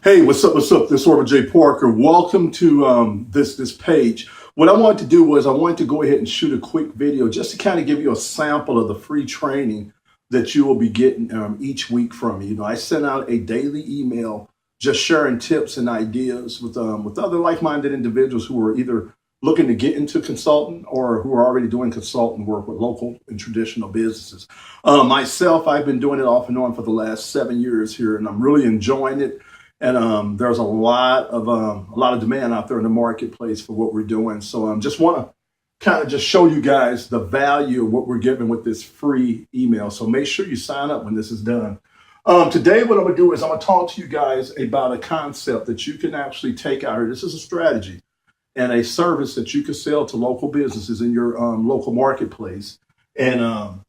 Hey, what's up? What's up? This is Robert J. Parker. Welcome to this page. What I wanted to do was I wanted to go ahead and shoot a quick video just to kind of give you a sample of the free training that you will be getting each week from me. I send out a daily email just sharing tips and ideas with other like-minded individuals who are either looking to get into consulting or who are already doing consultant work with local and traditional businesses. Myself, I've been doing it off and on for the last 7 years here, and I'm really enjoying it. And there's a lot of demand out there in the marketplace for what we're doing. So just want to kind of just show you guys the value of what we're giving with this free email. So make sure you sign up when this is done. Today, what I'm going to do is I'm going to talk to you guys about a concept that you can actually take out here. This is a strategy and a service that you can sell to local businesses in your local marketplace. And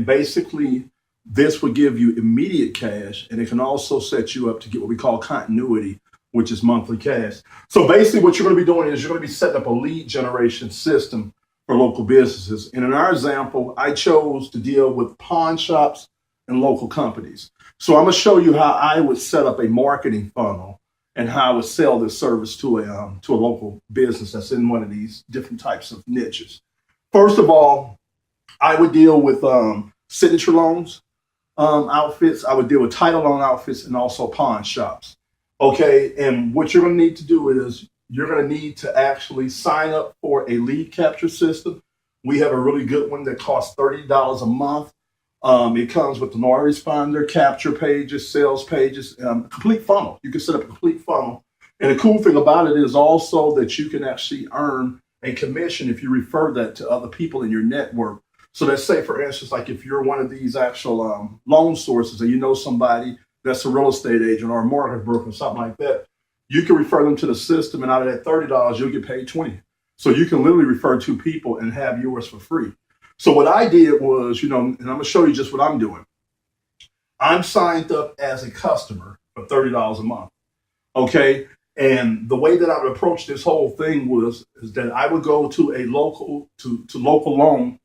basically, this will give you immediate cash, and it can also set you up to get what we call continuity, which is monthly cash. So basically what you're going to be doing is you're going to be setting up a lead generation system for local businesses. And in our example, I chose to deal with pawn shops and local companies. So I'm going to show you how I would set up a marketing funnel and how I would sell this service to a local business that's in one of these different types of niches. First of all, I would deal with signature loans, outfits. I would deal with title loan outfits and also pawn shops. Okay, and what you're going to need to do is you're going to need to actually sign up for a lead capture system. We have a really good one that costs $30 a month. It comes with an autoresponder, capture pages, sales pages, complete funnel. You can set up a complete funnel. And the cool thing about it is also that you can actually earn a commission if you refer that to other people in your network. So let's say, for instance, like if you're one of these actual loan sources and you know somebody that's a real estate agent or a mortgage broker or something like that, you can refer them to the system, and out of that $30, you'll get paid $20. So you can literally refer two people and have yours for free. So what I did was, and I'm going to show you just what I'm doing. I'm signed up as a customer for $30 a month. Okay. And the way that I would approach this whole thing is that I would go to a local loan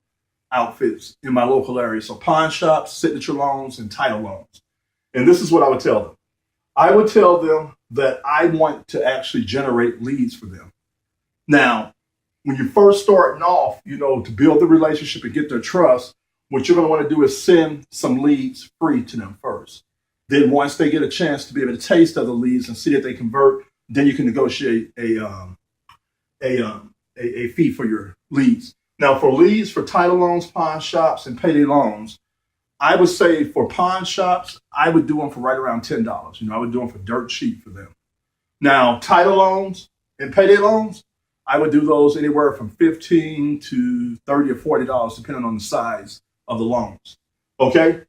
outfits in my local area. So pawn shops, signature loans, and title loans. And this is what I would tell them. I would tell them that I want to actually generate leads for them. Now, when you're first starting off, to build the relationship and get their trust, what you're going to want to do is send some leads free to them first. Then once they get a chance to be able to taste other leads and see that they convert, then you can negotiate a fee for your leads. Now, for leads, for title loans, pawn shops, and payday loans, I would say for pawn shops, I would do them for right around $10. I would do them for dirt cheap for them. Now, title loans and payday loans, I would do those anywhere from $15 to $30 or $40, depending on the size of the loans. Okay?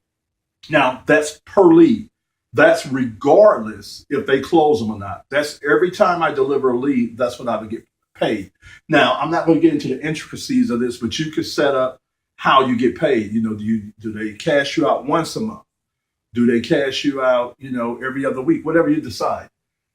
Now, that's per lead. That's regardless if they close them or not. That's every time I deliver a lead, that's what I would get paid. Now, I'm not going to get into the intricacies of this, but you could set up how you get paid. Do they cash you out once a month? Do they cash you out, every other week? Whatever you decide.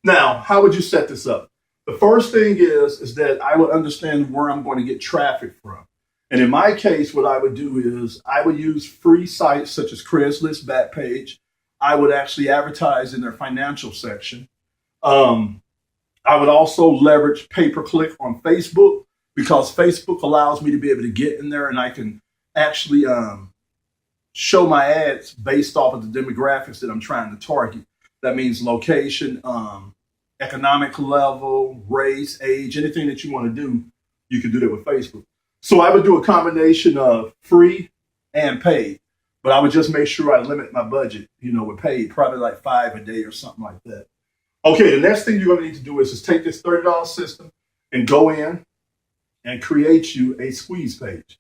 Now, how would you set this up? The first thing is that I would understand where I'm going to get traffic from. And in my case, what I would do is I would use free sites such as Craigslist, Backpage. I would actually advertise in their financial section. I would also leverage pay-per-click on Facebook because Facebook allows me to be able to get in there and I can actually show my ads based off of the demographics that I'm trying to target. That means location, economic level, race, age, anything that you want to do, you can do that with Facebook. So I would do a combination of free and paid, but I would just make sure I limit my budget, with paid, probably like $5 a day or something like that. Okay, the next thing you're going to need to do is take this $30 system and go in and create you a squeeze page.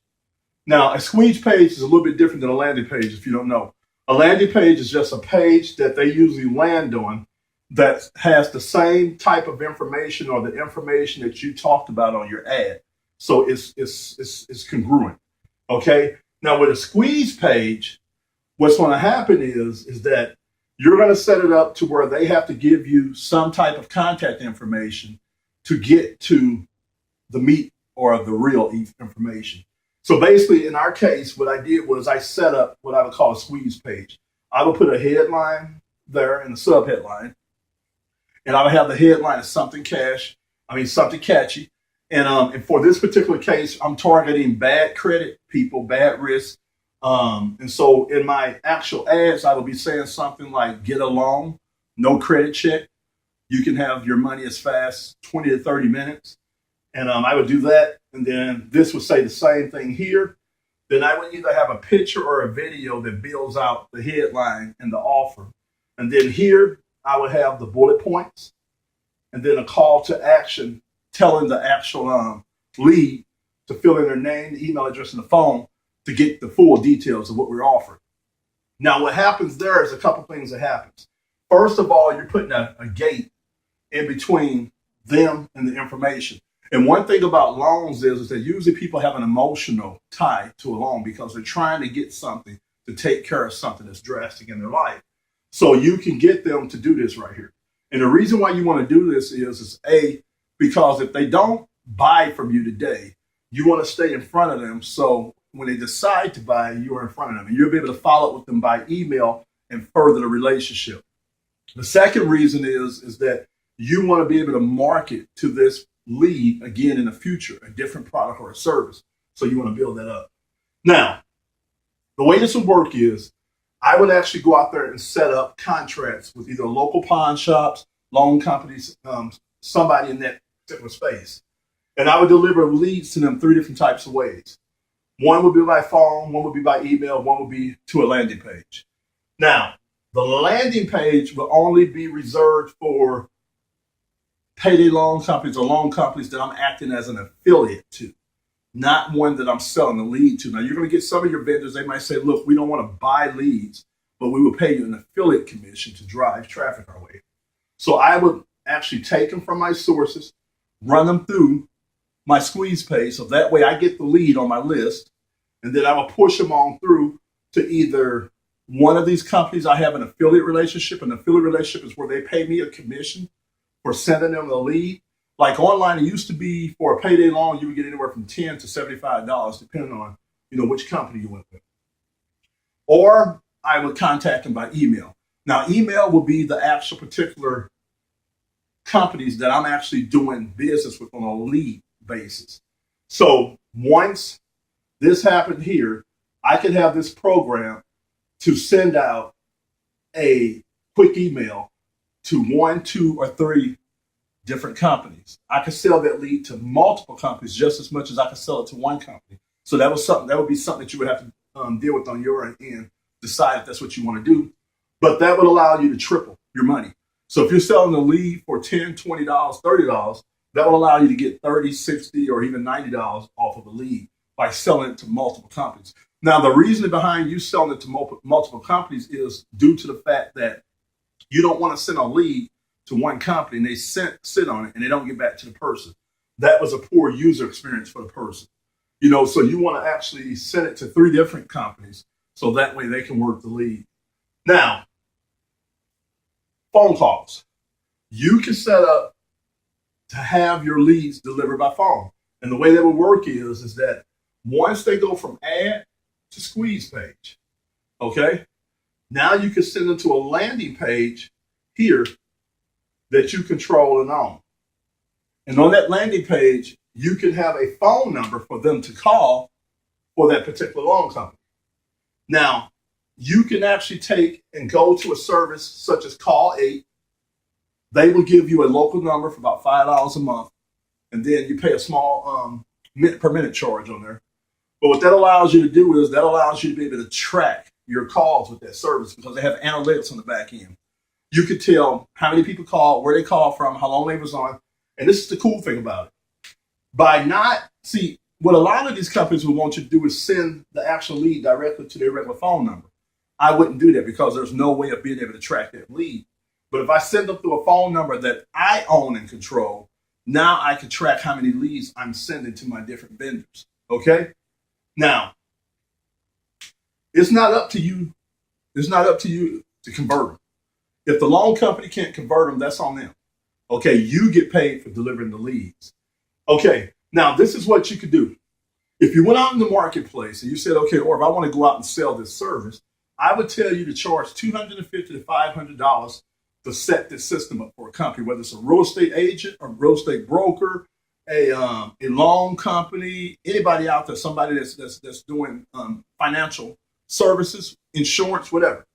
Now, a squeeze page is a little bit different than a landing page if you don't know. A landing page is just a page that they usually land on that has the same type of information or the information that you talked about on your ad. So it's congruent. Okay? Now, with a squeeze page, what's going to happen is that you're going to set it up to where they have to give you some type of contact information to get to the meat or the real information. So basically, in our case, what I did was I set up what I would call a squeeze page. I would put a headline there and a subheadline. And I would have the headline of something catchy. And for this particular case, I'm targeting bad credit people, bad risk. And so in my actual ads, I will be saying something like get a loan, no credit check. You can have your money as fast 20 to 30 minutes. And I would do that. And then this would say the same thing here. Then I would either have a picture or a video that builds out the headline and the offer. And then here I would have the bullet points and then a call to action telling the actual lead to fill in their name, the email address, and the phone to get the full details of what we're offering. Now, what happens there is a couple things that happens. First of all, you're putting a gate in between them and the information. And one thing about loans is that usually people have an emotional tie to a loan because they're trying to get something to take care of something that's drastic in their life. So you can get them to do this right here. And the reason why you want to do this is A, because if they don't buy from you today, you want to stay in front of them. So when they decide to buy, you are in front of them and you'll be able to follow up with them by email and further the relationship. The second reason is that you want to be able to market to this lead again in the future, a different product or a service. So you want to build that up. Now, the way this would work is I would actually go out there and set up contracts with either local pawn shops, loan companies, somebody in that particular space. And I would deliver leads to them 3 different types of ways. One would be by phone, one would be by email, one would be to a landing page. Now, the landing page will only be reserved for payday loan companies or loan companies that I'm acting as an affiliate to, not one that I'm selling the lead to. Now, you're going to get some of your vendors, they might say, look, we don't want to buy leads, but we will pay you an affiliate commission to drive traffic our way. So I would actually take them from my sources, run them through my squeeze page, so that way I get the lead on my list, and then I will push them on through to either one of these companies. I have an affiliate relationship. An affiliate relationship is where they pay me a commission for sending them the lead. Like online, it used to be for a payday loan, you would get anywhere from $10 to $75, depending on which company you went with. Or I would contact them by email. Now, email will be the actual particular companies that I'm actually doing business with on a lead basis. So once this happened here, I could have this program to send out a quick email to 1, 2, or 3 different companies. I could sell that lead to multiple companies just as much as I could sell it to one company. So that would be something that you would have to deal with on your end, decide if that's what you want to do. But that would allow you to triple your money. So if you're selling a lead for $10, $20, $30, that will allow you to get $30, $60, or even $90 off of a lead by selling it to multiple companies. Now, the reason behind you selling it to multiple companies is due to the fact that you don't want to send a lead to one company and they sit on it and they don't get back to the person. That was a poor user experience for the person. So you want to actually send it to 3 different companies so that way they can work the lead. Now, phone calls. You can set up to have your leads delivered by phone. And the way that would work is that once they go from ad to squeeze page, okay, now you can send them to a landing page here that you control and own. And on that landing page, you can have a phone number for them to call for that particular loan company. Now, you can actually take and go to a service such as Call 8. They will give you a local number for about $5 a month, and then you pay a small minute per minute charge on there. But what that allows you to do is that allows you to be able to track your calls with that service because they have analytics on the back end. You could tell how many people called, where they called from, how long they was on. And this is the cool thing about it. What a lot of these companies will want you to do is send the actual lead directly to their regular phone number. I wouldn't do that because there's no way of being able to track that lead. But if I send them through a phone number that I own and control, now I can track how many leads I'm sending to my different vendors. Okay? Now, it's not up to you. It's not up to you to convert them. If the loan company can't convert them, that's on them. Okay, you get paid for delivering the leads. Okay, now this is what you could do. If you went out in the marketplace and you said, okay, or if I want to go out and sell this service, I would tell you to charge $250 to $500 to set this system up for a company, whether it's a real estate agent, a real estate broker, a loan company, anybody out there, somebody that's doing financial services, insurance, whatever.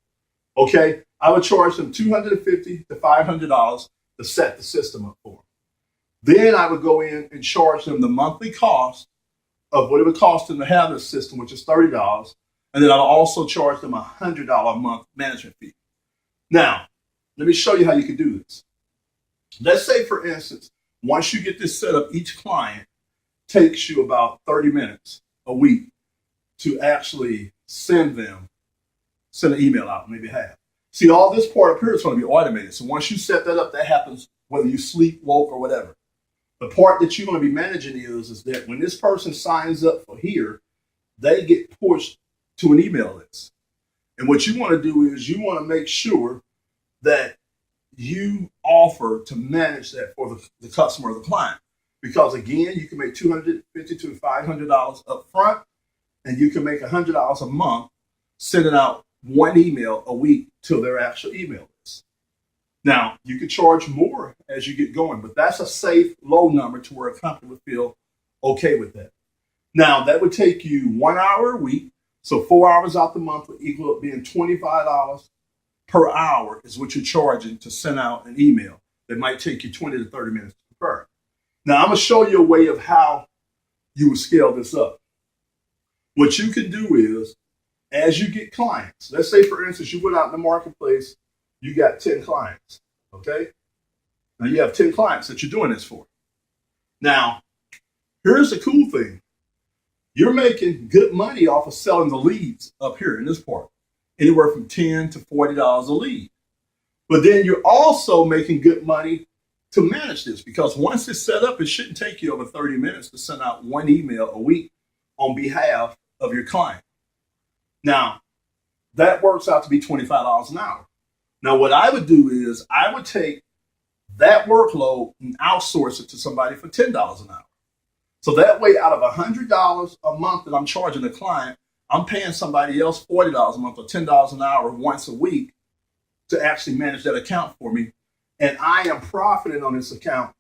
Okay, I would charge them $250 to $500 to set the system up for them. Then I would go in and charge them the monthly cost of what it would cost them to have this system, which is $30. And then I'll also charge them a $100 a month management fee. Now, let me show you how you can do this. Let's say, for instance, once you get this set up, each client takes you about 30 minutes a week to actually send an email out on their behalf. See, all this part up here is going to be automated. So once you set that up, that happens whether you sleep, woke, or whatever. The part that you're going to be managing is that when this person signs up for here, they get pushed to an email list. And what you want to do is you want to make sure that you offer to manage that for the customer or the client. Because again, you can make $250 to $500 up front, and you can make $100 a month sending out one email a week to their actual email list. Now, you can charge more as you get going, but that's a safe low number to where a company would feel okay with that. Now, that would take you 1 hour a week. So 4 hours out the month would equal up being $25 per hour is what you're charging to send out an email that might take you 20 to 30 minutes to prepare. Now, I'm going to show you a way of how you would scale this up. What you can do is, as you get clients, let's say, for instance, you went out in the marketplace, you got 10 clients, okay? Now, you have 10 clients that you're doing this for. Now, here's the cool thing. You're making good money off of selling the leads up here in this part, anywhere from $10 to $40 a lead. But then you're also making good money to manage this, because once it's set up, it shouldn't take you over 30 minutes to send out one email a week on behalf of your client. Now, that works out to be $25 an hour. Now, what I would do is I would take that workload and outsource it to somebody for $10 an hour. So that way, out of $100 a month that I'm charging a client, I'm paying somebody else $40 a month or $10 an hour once a week to actually manage that account for me. And I am profiting on this account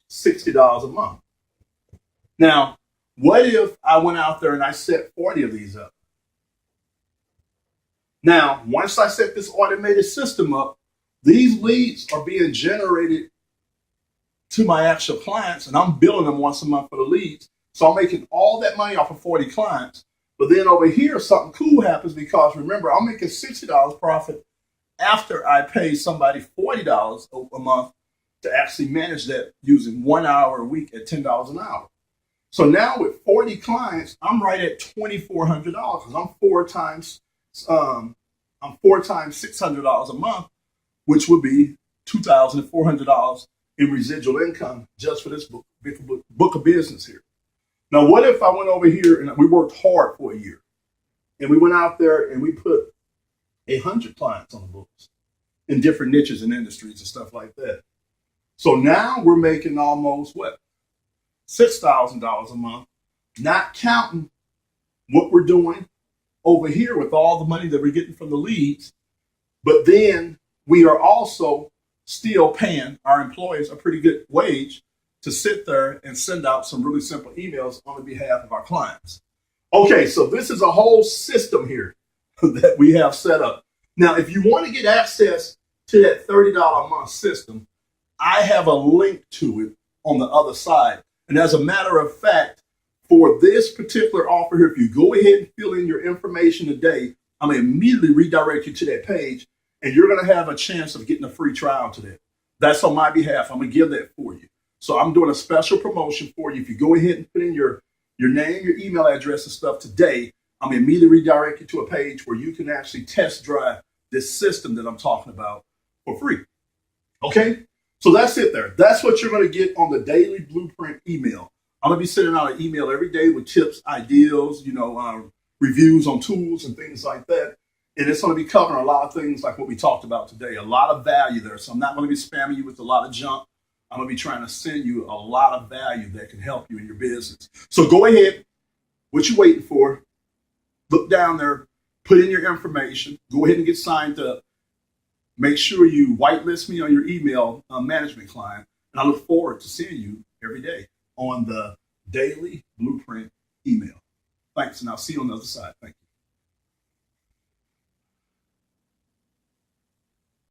$60 a month. Now, what if I went out there and I set 40 of these up? Now, once I set this automated system up, these leads are being generated to my actual clients, and I'm billing them once a month for the leads. So I'm making all that money off of 40 clients. But then over here, something cool happens, because remember, I'm making $60 profit after I pay somebody $40 a month to actually manage that using 1 hour a week at $10 an hour. So now with 40 clients, I'm right at $2,400 because I'm four times $600 a month, which would be $2,400 in residual income just for this book of business here. Now, what if I went over here and we worked hard for a year, and we went out there and we put 100 clients on the books in different niches and industries and stuff like that? So now we're making almost what? $6,000 a month, not counting what we're doing over here with all the money that we're getting from the leads. But then we are also still paying our employees a pretty good wage to sit there and send out some really simple emails on behalf of our clients. Okay, so this is a whole system here that we have set up. Now, if you want to get access to that $30 a month system, I have a link to it on the other side. And as a matter of fact, for this particular offer here, if you go ahead and fill in your information today, I'm going to immediately redirect you to that page, and you're going to have a chance of getting a free trial to that. That's on my behalf. I'm going to give that for you. So I'm doing a special promotion for you. If you go ahead and put in your name, your email address and stuff today, I'm going to immediately redirect you to a page where you can actually test drive this system that I'm talking about for free. Okay? So that's it there. That's what you're going to get on the Daily Blueprint email. I'm going to be sending out an email every day with tips, ideas, reviews on tools and things like that. And it's going to be covering a lot of things like what we talked about today, a lot of value there. So I'm not going to be spamming you with a lot of junk. I'm going to be trying to send you a lot of value that can help you in your business. So go ahead. What you waiting for? Look down there, put in your information, go ahead and get signed up. Make sure you whitelist me on your email management client. And I look forward to seeing you every day on the Daily Blueprint email. Thanks, and I'll see you on the other side. Thank you.